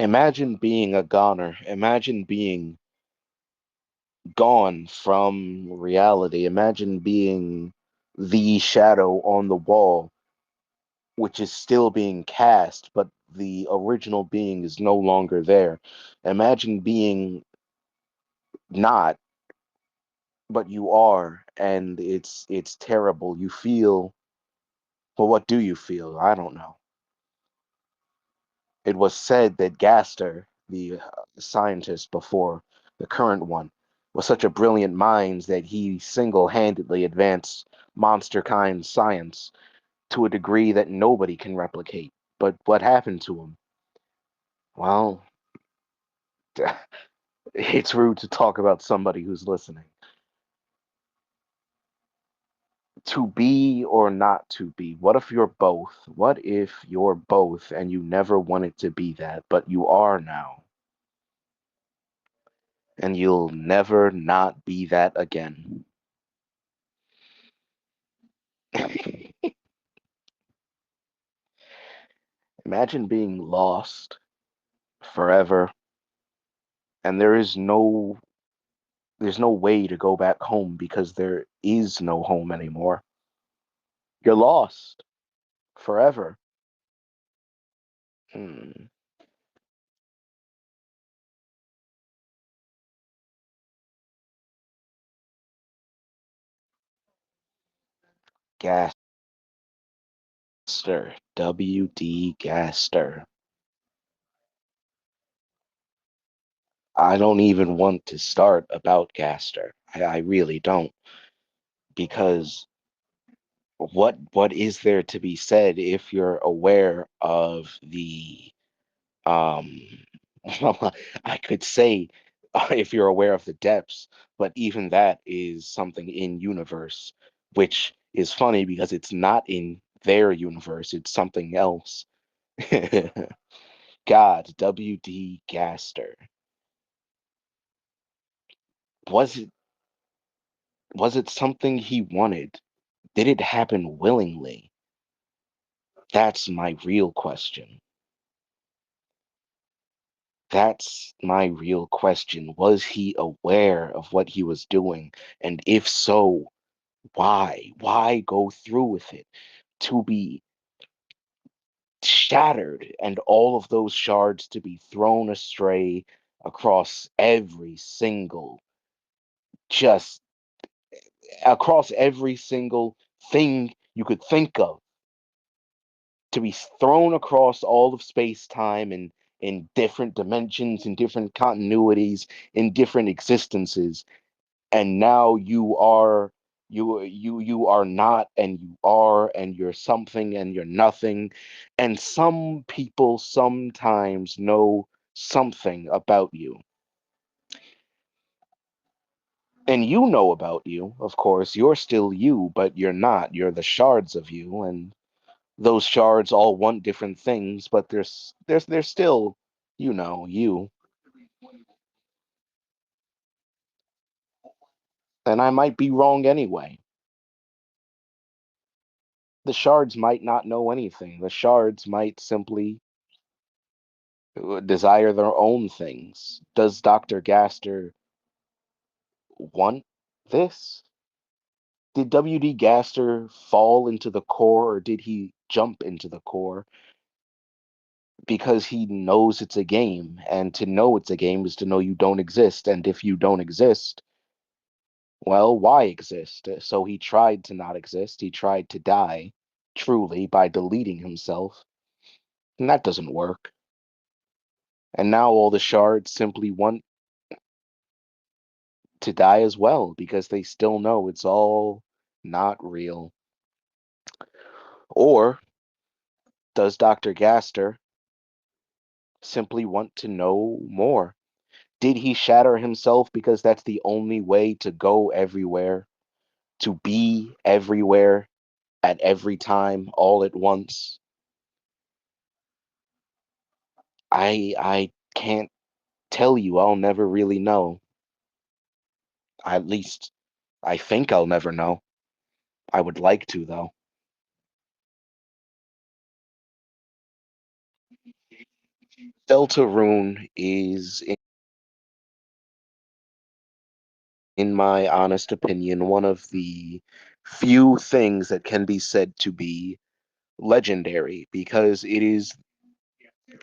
Imagine being a goner. Imagine being gone from reality. Imagine being the shadow on the wall, which is still being cast, but the original being is no longer there. Imagine being not, but you are, and it's terrible. You feel, well, what do you feel? I don't know. It was said that Gaster, the scientist before the current one, was such a brilliant mind that he single-handedly advanced monster-kind science to a degree that nobody can replicate. But what happened to him? Well, it's rude to talk about somebody who's listening. To be or not to be? What if you're both? What if you're both and you never wanted to be that, but you are now, and you'll never not be that again? Imagine being lost forever, and there's no way to go back home because there is no home anymore. You're lost forever. Hmm. Gaster, W.D. Gaster. I don't even want to start about Gaster. I really don't, because what is there to be said if you're aware of the um I could say if you're aware of the depths, but even that is something in universe, which is funny because it's not in their universe, it's something else. God, W.D. Gaster. Was it was it something he wanted? Did it happen willingly? That's my real question. That's my real question. Was he aware of what he was doing? And if so, why? Why go through with it? To be shattered and all of those shards to be thrown astray across every single, just across every single thing you could think of, to be thrown across all of space time and in different dimensions, in different continuities, in different existences, and now you are not, and you are, and you're something and you're nothing. And some people sometimes know something about you, and you know about you, of course. You're still you, but you're not. You're the shards of you, and those shards all want different things, but they're still, you. And I might be wrong anyway. The shards might not know anything. The shards might simply desire their own things. Does Dr. Gaster want this? Did W.D. Gaster fall into the core, or did he jump into the core because he knows it's a game? And to know it's a game is to know you don't exist. And if you don't exist, well, why exist? So he tried to not exist. He tried to die truly by deleting himself. And that doesn't work. And now all the shards simply want to die as well because they still know it's all not real. Or does Dr. Gaster simply want to know more? Did he shatter himself because that's the only way to go everywhere, to be everywhere at every time, all at once? I can't tell you. I'll never really know. At least I think I'll never know. I would like to, though. Deltarune is, in my honest opinion, one of the few things that can be said to be legendary because it is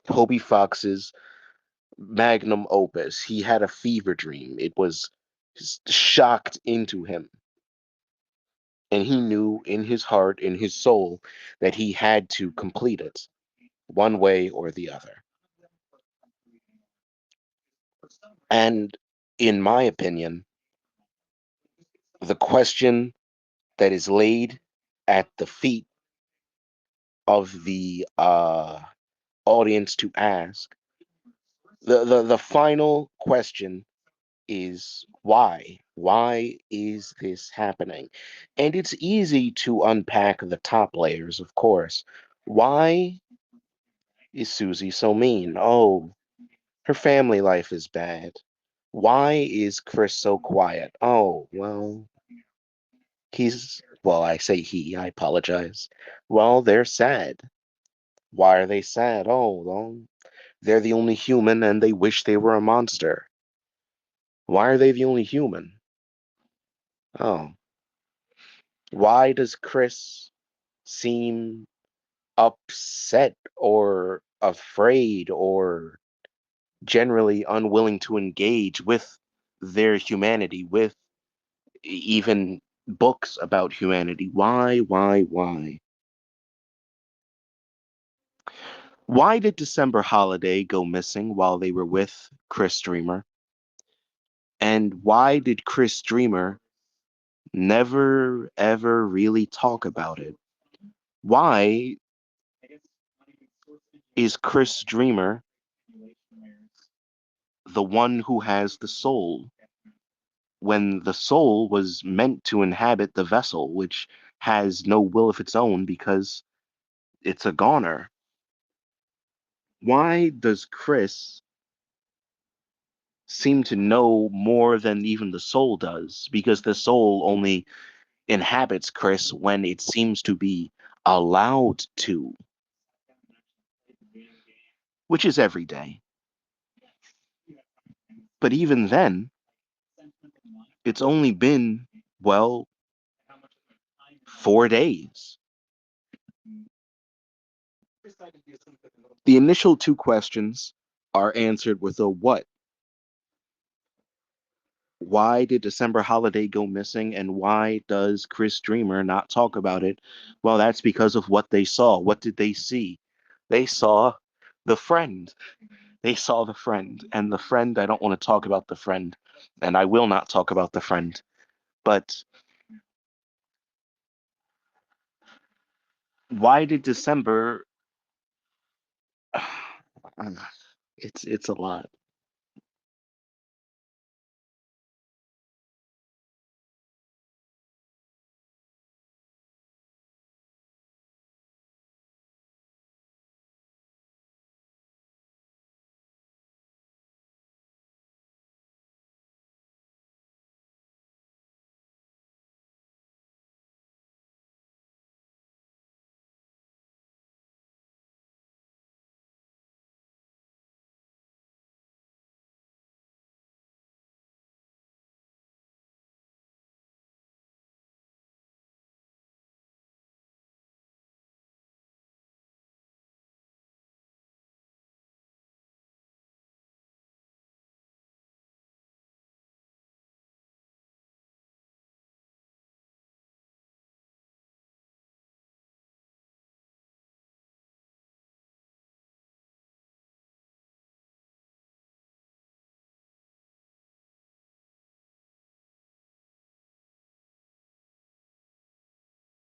Toby Fox's magnum opus. He had a fever dream. It was shocked into him. And he knew in his heart, in his soul, that he had to complete it one way or the other. And in my opinion, the question that is laid at the feet of the audience to ask, the final question is why? Why is this happening? And it's easy to unpack the top layers, of course. Why is Susie so mean? Oh, her family life is bad. Why is Chris so quiet? Oh, well, well, I say he, I apologize. Well, they're sad. Why are they sad? Oh, well, they're the only human and they wish they were a monster. Why are they the only human? Oh, why does Chris seem upset or afraid or generally unwilling to engage with their humanity, with even books about humanity? Why? Why did December Holiday go missing while they were with Chris Dreamer? And why did Chris Dreamer never ever really talk about it? Why is Chris Dreamer the one who has the soul when the soul was meant to inhabit the vessel, which has no will of its own because it's a goner? Why does Chris seem to know more than even the soul does? Because the soul only inhabits Chris when it seems to be allowed to, which is every day. But even then, it's only been, well, 4 days. The initial two questions are answered with a what. Why did December Holiday go missing and why does Chris Dreamer not talk about it? Well, that's because of what they saw. What did they see? They saw the friend. They saw the friend. And the friend, I don't want to talk about the friend, and I will not talk about the friend. But why did December it's a lot.